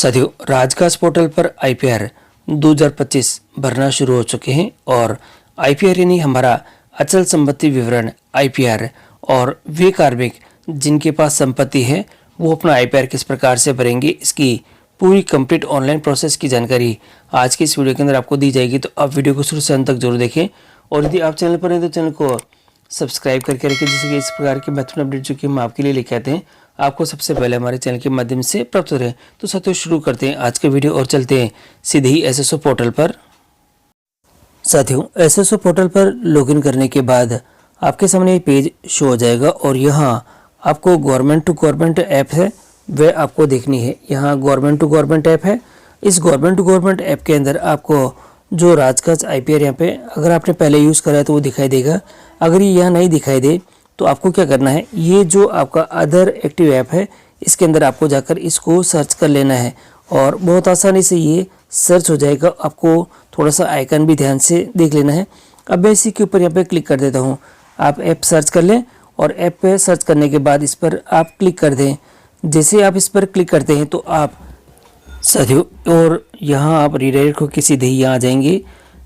साथियों, राजकाज पोर्टल पर आईपीआर 2025 भरना शुरू हो चुके हैं और आईपीआर यानी हमारा अचल संपत्ति विवरण आईपीआर और वे कार्मिक जिनके पास संपत्ति है वो अपना आईपीआर किस प्रकार से भरेंगे, इसकी पूरी कंप्लीट ऑनलाइन प्रोसेस की जानकारी आज की इस वीडियो के अंदर आपको दी जाएगी। तो आप वीडियो को शुरू से अंत तक जरूर देखें और यदि आप चैनल पर हैं तो चैनल को सब्सक्राइब करके रखें, जिससे कि इस प्रकार के महत्वपूर्ण अपडेट जो कि हम आपके लिए लेके आते हैं आपको सबसे पहले हमारे चैनल के माध्यम से प्राप्त हो रहे हैं। तो साथियों, शुरू करते हैं आज का वीडियो और चलते हैं सीधे ही एसएसओ पोर्टल पर। साथियों, एसएसओ पोर्टल पर लॉगिन करने के बाद आपके सामने ये पेज शो हो जाएगा और यहाँ आपको गवर्नमेंट टू गवर्नमेंट ऐप है वह आपको देखनी है। यहाँ गवर्नमेंट टू गवर्नमेंट ऐप है। इस गवर्नमेंट टू गवर्नमेंट ऐप के अंदर आपको जो राजकाज आईपीआर यहाँ पे अगर आपने पहले यूज़ करा है तो वो दिखाई देगा। अगर ये यहाँ नहीं दिखाई दे तो आपको क्या करना है, ये जो आपका अदर एक्टिव ऐप है इसके अंदर आपको जाकर इसको सर्च कर लेना है और बहुत आसानी से ये सर्च हो जाएगा। आपको थोड़ा सा आइकन भी ध्यान से देख लेना है। अब मैं इसी के ऊपर यहाँ पे क्लिक कर देता हूँ। आप ऐप सर्च कर लें और ऐप पे सर्च करने के बाद इस पर आप क्लिक कर दें। जैसे आप इस पर क्लिक करते हैं तो आप साथियों और यहाँ आप रीडायरेक्ट होकर सीधे ही यहाँ आ जाएंगे।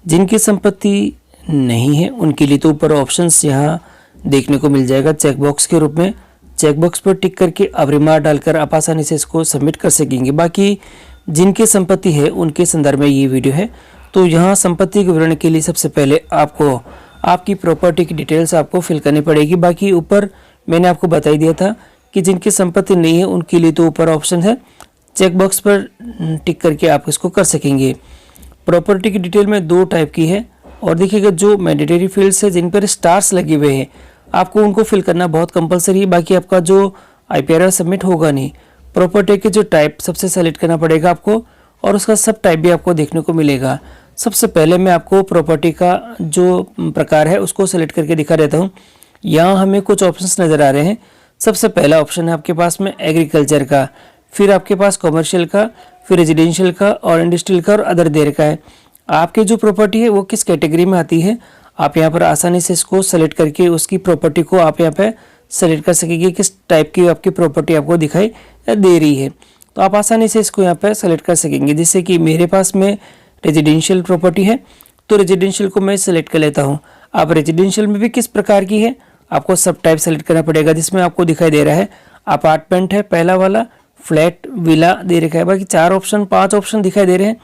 जिनकी संपत्ति नहीं है उनके लिए तो ऊपर ऑप्शंस यहाँ देखने को मिल जाएगा चेकबॉक्स के रूप में। चेकबॉक्स पर टिक करके आप रिमार्क डालकर आप आसानी से इसको सबमिट कर सकेंगे। बाकी जिनकी संपत्ति है उनके संदर्भ में ये वीडियो है। तो यहाँ संपत्ति के विवरण के लिए सबसे पहले आपको आपकी प्रॉपर्टी की डिटेल्स आपको फिल करनी पड़ेगी। बाकी ऊपर मैंने आपको बता ही दिया था कि जिनकी संपत्ति नहीं है उनके लिए तो ऊपर ऑप्शन है, चेकबॉक्स पर टिक करके आप इसको कर सकेंगे। प्रॉपर्टी की डिटेल में दो टाइप की है और देखिएगा जो मैंडेटरी फील्ड्स है जिन पर स्टार्स लगे हुए हैं आपको उनको फिल करना बहुत कंपलसरी है। बाकी आपका जो आईपीआर सबमिट होगा नहीं। प्रॉपर्टी के जो टाइप सबसे सेलेक्ट करना पड़ेगा आपको और उसका सब टाइप भी आपको देखने को मिलेगा। सबसे पहले मैं आपको प्रॉपर्टी का जो प्रकार है उसको सेलेक्ट करके दिखा देता हूँ। यहाँ हमें कुछ ऑप्शंस नज़र आ रहे हैं। सबसे पहला ऑप्शन है आपके पास में एग्रीकल्चर का, फिर आपके पास कॉमर्शियल का, फिर रेजिडेंशियल का और इंडस्ट्रियल का और अदर देर का है। आपकी जो प्रॉपर्टी है वो किस कैटेगरी में आती है आप यहाँ पर आसानी से इसको सेलेक्ट करके उसकी प्रॉपर्टी को आप यहाँ पे सेलेक्ट कर सकेंगे किस टाइप की आपकी प्रॉपर्टी आपको दिखाई दे रही है। तो आप आसानी से इसको यहाँ पे सेलेक्ट कर सकेंगे। जैसे कि मेरे पास में रेजिडेंशियल प्रॉपर्टी है तो रेजिडेंशियल को मैं सेलेक्ट कर लेता हूँ। आप रेजिडेंशियल में भी किस प्रकार की है आपको सब टाइप सेलेक्ट करना पड़ेगा। जिसमें आपको दिखाई दे रहा है अपार्टमेंट है पहला वाला, फ्लैट, विला दे रखा है। बाकी 5 ऑप्शन दिखाई दे रहे हैं,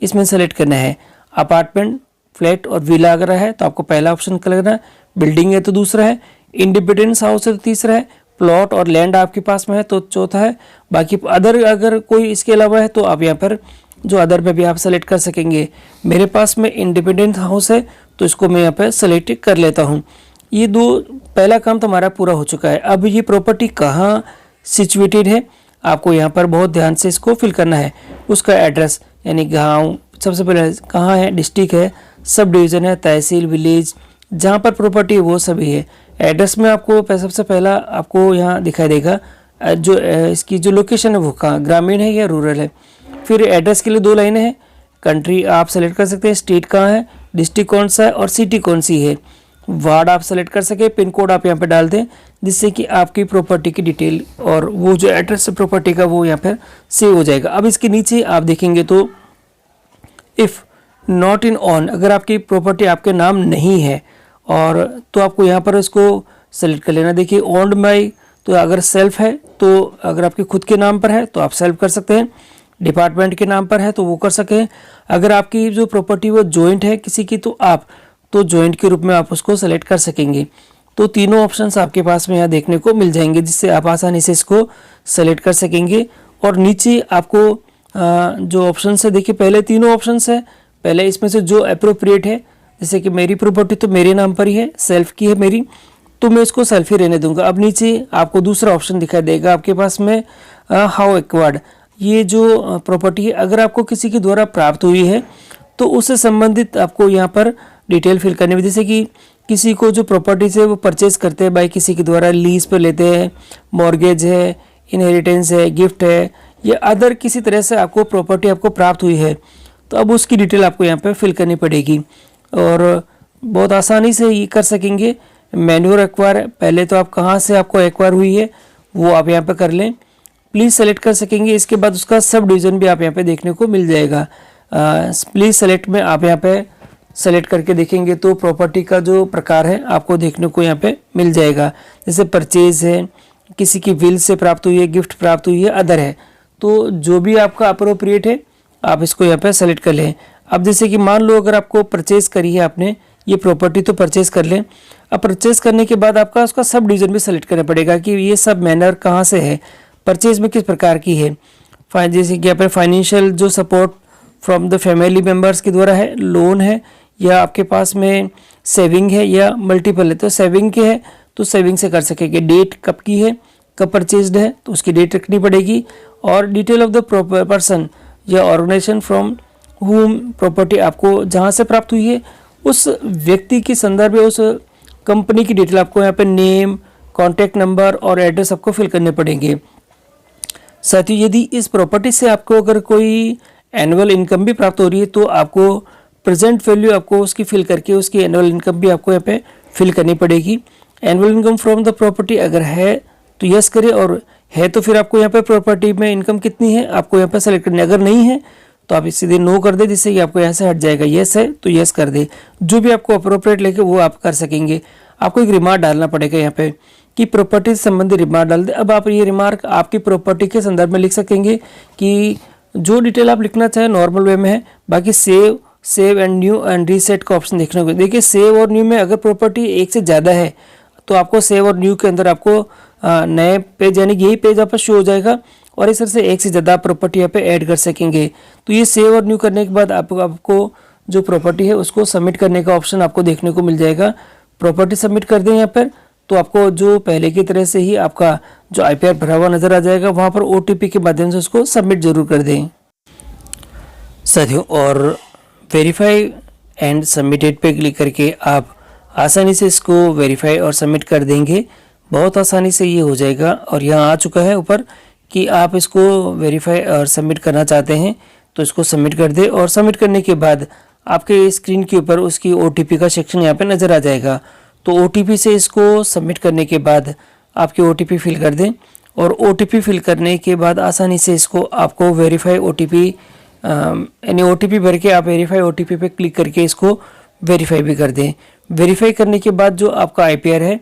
इसमें सेलेक्ट करना है। अपार्टमेंट, फ्लैट और विला अगर है तो आपको पहला ऑप्शन करना है, बिल्डिंग है तो दूसरा है, इंडिपेंडेंस हाउस है तो तीसरा है, प्लॉट और लैंड आपके पास में है तो चौथा है। बाकी अदर अगर कोई इसके अलावा है तो आप यहाँ पर जो अदर पे भी आप सेलेक्ट कर सकेंगे। मेरे पास में इंडिपेंडेंट हाउस है तो इसको मैं यहाँ पर सेलेक्ट कर लेता हूँ। ये दो पहला काम तो हमारा पूरा हो चुका है। अब ये प्रॉपर्टी कहाँ सिचुएटेड है आपको यहाँ पर बहुत ध्यान से इसको फिल करना है। उसका एड्रेस यानी गाँव सबसे पहले कहाँ है, डिस्ट्रिक्ट है, सब डिवीज़न है, तहसील, विलेज, जहाँ पर प्रॉपर्टी है वो सभी है। एड्रेस में आपको सबसे पहला आपको यहाँ दिखाई देगा जो इसकी जो लोकेशन है वो कहाँ, ग्रामीण है या रूरल है। फिर एड्रेस के लिए 2 लाइनें हैं। कंट्री आप सेलेक्ट कर सकते हैं, स्टेट कहाँ है, डिस्ट्रिक्ट कौन सा है और सिटी कौन सी है। वार्ड आप सेलेक्ट कर सके, पिन कोड आप यहाँ पे डाल दें जिससे कि आपकी प्रॉपर्टी की डिटेल और वो जो एड्रेस है प्रॉपर्टी का वो यहाँ पर सेव हो जाएगा। अब इसके नीचे आप देखेंगे तो इफ़ नॉट इन ऑन, अगर आपकी प्रॉपर्टी आपके नाम नहीं है और तो आपको यहाँ पर इसको सेलेक्ट कर लेना। देखिए ओन्ड बाय, तो अगर सेल्फ है तो अगर आपके खुद के नाम पर है तो आप सेल्फ कर सकते हैं, डिपार्टमेंट के नाम पर है तो वो कर सकें। अगर आपकी जो प्रॉपर्टी वो जॉइंट है किसी की तो आप तो जॉइंट के रूप में आप उसको सेलेक्ट कर सकेंगे। तो तीनों ऑप्शंस आपके पास में यहाँ देखने को मिल जाएंगे जिससे आप आसानी से इसको सेलेक्ट कर सकेंगे। और नीचे आपको जो ऑप्शंस है देखिए पहले तीनों ऑप्शंस है, पहले इसमें से जो अप्रोप्रिएट है, जैसे कि मेरी प्रॉपर्टी तो मेरे नाम पर ही है, सेल्फ की है मेरी, तो मैं इसको सेल्फ ही रहने दूंगा। अब नीचे आपको दूसरा ऑप्शन दिखाई देगा आपके पास में हाउ एक्वायर्ड, ये जो प्रॉपर्टी है अगर आपको किसी के द्वारा प्राप्त हुई है तो उससे संबंधित आपको यहाँ पर डिटेल फिल करनी है। जैसे कि किसी को जो प्रॉपर्टीज है वो परचेज करते हैं बाई किसी के द्वारा, लीज पर लेते हैं, मॉर्गेज है, इनहेरिटेंस है, गिफ्ट है या अदर किसी तरह से आपको प्रॉपर्टी आपको प्राप्त हुई है तो अब उसकी डिटेल आपको यहाँ पे फिल करनी पड़ेगी और बहुत आसानी से ये कर सकेंगे। मैन्योर एक्वायर, पहले तो आप कहाँ से आपको एक्वायर हुई है वो आप यहाँ पे कर लें। प्लीज़ सेलेक्ट कर सकेंगे। इसके बाद उसका सब डिवीज़न भी आप यहाँ पे देखने को मिल जाएगा। प्लीज़ सेलेक्ट में आप यहाँ पे सेलेक्ट करके देखेंगे तो प्रॉपर्टी का जो प्रकार है आपको देखने को यहाँ पे मिल जाएगा। जैसे परचेज है, किसी की विल से प्राप्त हुई है, गिफ्ट प्राप्त हुई है, अदर है। तो जो भी आपका अप्रोप्रिएट है आप इसको यहाँ पे सेलेक्ट कर लें। अब जैसे कि मान लो अगर आपको परचेज करी है आपने ये प्रॉपर्टी, तो परचेज कर लें। अब परचेज करने के बाद आपका उसका सब डिवीज़न भी सेलेक्ट करना पड़ेगा कि ये सब मैनर कहाँ से है, परचेज में किस प्रकार की है। जैसे कि यहाँ पर फाइनेंशियल जो support from the family members के द्वारा है, लोन है, या आपके पास में सेविंग है या मल्टीपल है। तो सेविंग के है तो सेविंग से कर सकेंगे। डेट कब की है, कब परचेज्ड है तो उसकी डेट रखनी पड़ेगी। और डिटेल ऑफ द पर्सन या ऑर्गेनाइजेशन फ्रॉम हुम प्रॉपर्टी आपको जहाँ से प्राप्त हुई है उस व्यक्ति के संदर्भ में उस कंपनी की डिटेल आपको यहाँ पे नेम, कॉन्टैक्ट नंबर और एड्रेस आपको फिल करने पड़ेंगे। साथ ही यदि इस प्रॉपर्टी से आपको अगर कोई एनुअल इनकम भी प्राप्त हो रही है तो आपको प्रेजेंट वैल्यू आपको उसकी फिल करके उसकी एनुअल इनकम भी आपको यहाँ पे फिल करनी पड़ेगी। Annual income from the property अगर है तो यस करें, और है तो फिर आपको यहाँ पे प्रॉपर्टी में इनकम कितनी है आपको यहाँ पे सेलेक्ट करनी है। अगर नहीं है तो आप सीधे नो कर दे, जिससे कि आपको यहाँ से हट जाएगा। यस है तो यस कर दे, जो भी आपको अप्रोप्रिएट लेके वो आप कर सकेंगे। आपको एक रिमार्क डालना पड़ेगा यहाँ पे कि प्रॉपर्टी से संबंधित रिमार्क डाल दे। अब आप ये रिमार्क आपकी प्रॉपर्टी के संदर्भ में लिख सकेंगे कि जो डिटेल आप लिखना चाहें नॉर्मल वे में है। बाकी save and new and reset का ऑप्शन देखने को। देखिए सेव और न्यू में अगर प्रॉपर्टी एक से ज़्यादा है तो आपको सेव और न्यू के अंदर आपको नए पेज यानी यही पेज आप शो हो जाएगा, और इस तरह से एक से ज़्यादा प्रॉपर्टी यहाँ पे ऐड कर सकेंगे। तो ये सेव और न्यू करने के बाद आपको जो प्रॉपर्टी है उसको सबमिट करने का ऑप्शन आपको देखने को मिल जाएगा। प्रॉपर्टी सबमिट कर दें यहाँ पर तो आपको जो पहले की तरह से ही आपका जो IPR भरा हुआ नज़र आ जाएगा, वहाँ पर OTP के माध्यम से उसको सबमिट जरूर कर दें साथियों। और वेरीफाई एंड सबमिटेड पे क्लिक करके आप आसानी से इसको वेरीफाई और सबमिट कर देंगे। बहुत आसानी से ये हो जाएगा। और यहाँ आ चुका है ऊपर कि आप इसको वेरीफाई और सबमिट करना चाहते हैं तो इसको सबमिट कर दें। और सबमिट करने के बाद आपके स्क्रीन के ऊपर उसकी OTP का सेक्शन यहाँ पे नज़र आ जाएगा। तो OTP से इसको सबमिट करने के बाद आपकी OTP फिल कर दें। और OTP फिल करने के बाद आसानी से इसको आपको वेरीफाई OTP यानी OTP भर के आप वेरीफाई OTP पे क्लिक करके इसको वेरीफाई भी कर दें। वेरीफाई करने के बाद जो आपका IPR है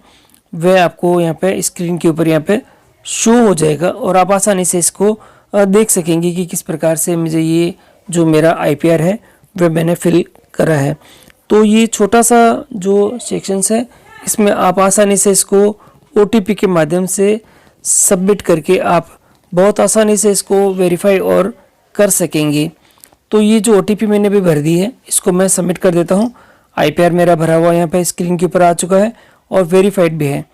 वह आपको यहाँ पे स्क्रीन के ऊपर यहाँ पे शो हो जाएगा, और आप आसानी से इसको देख सकेंगे कि किस प्रकार से मुझे ये जो मेरा IPR है वह मैंने फिल करा है। तो ये छोटा सा जो सेक्शंस है इसमें आप आसानी से इसको OTP के माध्यम से सबमिट करके आप बहुत आसानी से इसको वेरीफाई और कर सकेंगे। तो ये जो OTP मैंने भी भर दी है इसको मैं सबमिट कर देता हूँ। IPR मेरा भरा हुआ यहाँ पे स्क्रीन के ऊपर आ चुका है और वेरीफाइड भी है।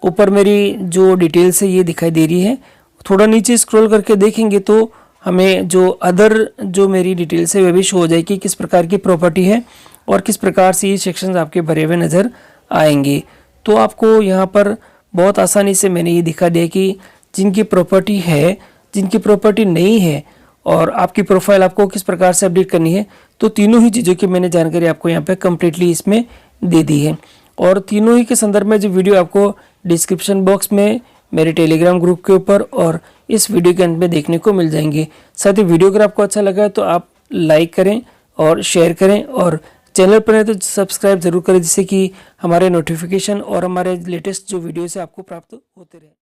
ऊपर मेरी जो डिटेल्स है ये दिखाई दे रही है। थोड़ा नीचे स्क्रॉल करके देखेंगे तो हमें जो अदर जो मेरी डिटेल्स है वह भी शो हो जाएगी, किस प्रकार की प्रॉपर्टी है और किस प्रकार से ये सेक्शंस आपके भरे हुए नज़र आएंगे। तो आपको यहाँ पर बहुत आसानी से मैंने ये दिखा दिया कि जिनकी प्रॉपर्टी है, जिनकी प्रॉपर्टी नहीं है और आपकी प्रोफाइल आपको किस प्रकार से अपडेट करनी है। तो तीनों ही चीज़ों की मैंने जानकारी आपको यहाँ पे कम्प्लीटली इसमें दे दी है। और तीनों ही के संदर्भ में जो वीडियो आपको डिस्क्रिप्शन बॉक्स में मेरे टेलीग्राम ग्रुप के ऊपर और इस वीडियो के अंत में देखने को मिल जाएंगे। साथ ही वीडियो अगर आपको अच्छा लगा है तो आप लाइक करें और शेयर करें, और चैनल पर है तो सब्सक्राइब जरूर करें, जिससे कि हमारे नोटिफिकेशन और हमारे लेटेस्ट जो वीडियोस है आपको प्राप्त होते रहे।